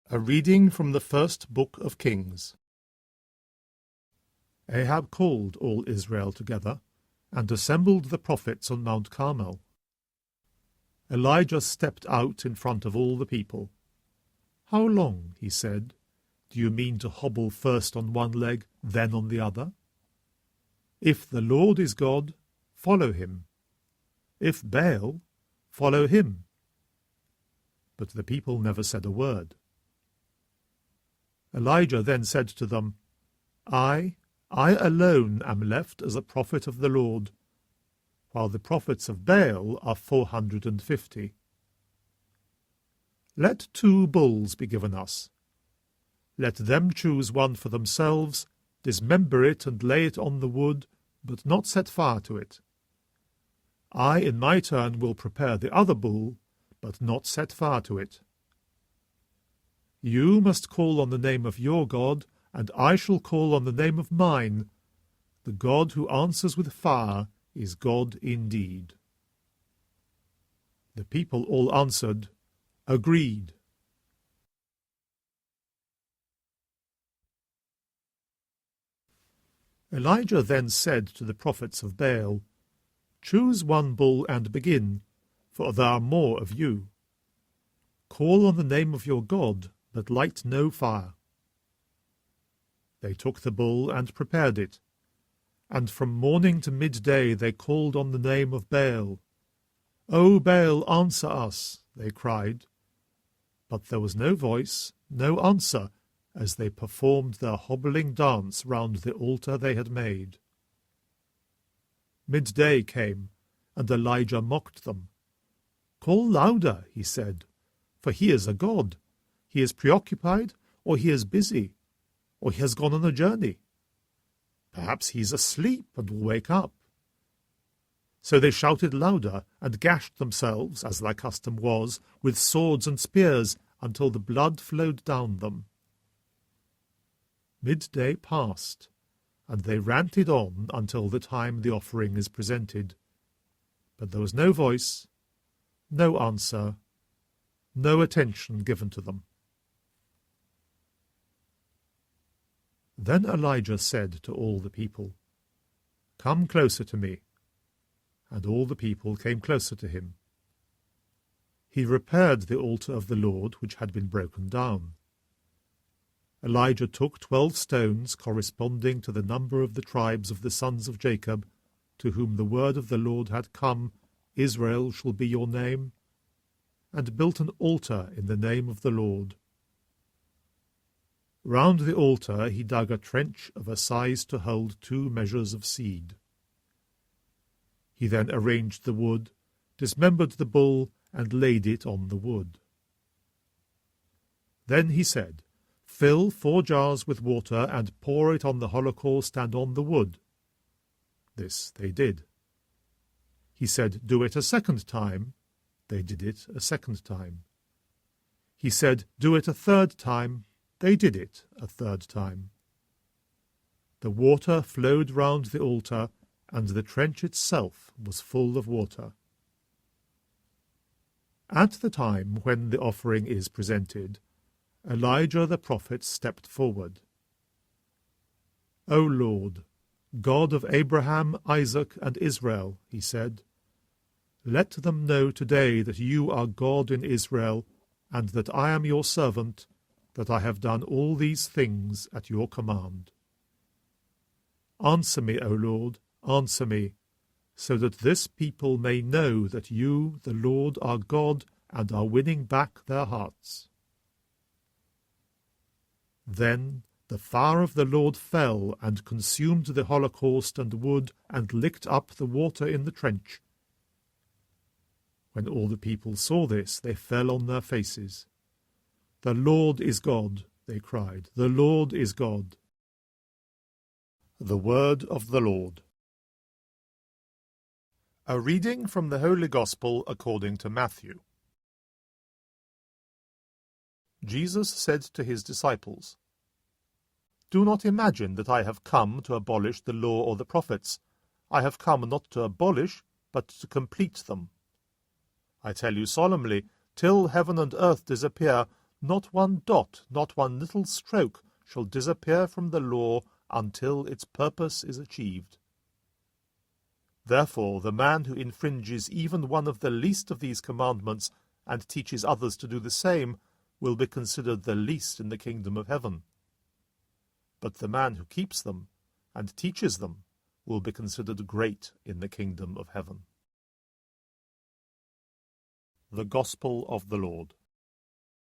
A reading from the first book of Kings. Ahab called all Israel together, and assembled the prophets on Mount Carmel. Elijah stepped out in front of all the people. "How long," he said, "do you mean to hobble first on one leg, then on the other? If the Lord is God, follow him. If Baal, follow him." But the people never said a word. Elijah then said to them, I alone am left as a prophet of the Lord, while the prophets of Baal are 450. Let 2 bulls be given us. Let them choose one for themselves, dismember it and lay it on the wood, but not set fire to it. I in my turn will prepare the other bull, but not set fire to it. You must call on the name of your God, and I shall call on the name of mine. The God who answers with fire is God indeed. The people all answered, Agreed. Elijah then said to the prophets of Baal, Choose 1 bull and begin, for there are more of you. Call on the name of your God, but light no fire. They took the bull and prepared it, and from morning to midday they called on the name of Baal. O Baal, answer us, they cried. But there was no voice, no answer, as they performed their hobbling dance round the altar they had made. Midday came, and Elijah mocked them. Call louder, he said, for he is a god. He is preoccupied, or he is busy, or he has gone on a journey. Perhaps he is asleep and will wake up. So they shouted louder and gashed themselves, as their custom was, with swords and spears, until the blood flowed down them. Midday passed, and they ranted on until the time the offering is presented. But there was no voice, no answer, no attention given to them. Then Elijah said to all the people, Come closer to me. And all the people came closer to him. He repaired the altar of the Lord which had been broken down. Elijah took 12 stones corresponding to the number of the tribes of the sons of Jacob, to whom the word of the Lord had come, Israel shall be your name, and built an altar in the name of the Lord. Round the altar he dug a trench of a size to hold 2 measures of seed. He then arranged the wood, dismembered the bull, and laid it on the wood. Then he said, Fill 4 jars with water and pour it on the holocaust and on the wood. This they did. He said, Do it a 2nd time. They did it a 2nd time. He said, Do it a 3rd time. They did it a 3rd time. The water flowed round the altar, and the trench itself was full of water. At the time when the offering is presented, Elijah the prophet stepped forward. O Lord, God of Abraham, Isaac, and Israel, he said, let them know today that you are God in Israel, and that I am your servant, that I have done all these things at your command. Answer me, O Lord, answer me, so that this people may know that you, the Lord, are God, and are winning back their hearts. Then the fire of the Lord fell and consumed the holocaust and wood, and licked up the water in the trench. When all the people saw this, they fell on their faces. The Lord is God, they cried. The Lord is God. The word of the Lord. A reading from the Holy Gospel according to Matthew. Jesus said to his disciples, Do not imagine that I have come to abolish the law or the prophets. I have come not to abolish, but to complete them. I tell you solemnly, till heaven and earth disappear, Not one dot, not one little stroke shall disappear from the law until its purpose is achieved. Therefore, the man who infringes even one of the least of these commandments and teaches others to do the same will be considered the least in the kingdom of heaven. But the man who keeps them and teaches them will be considered great in the kingdom of heaven. The Gospel of the Lord.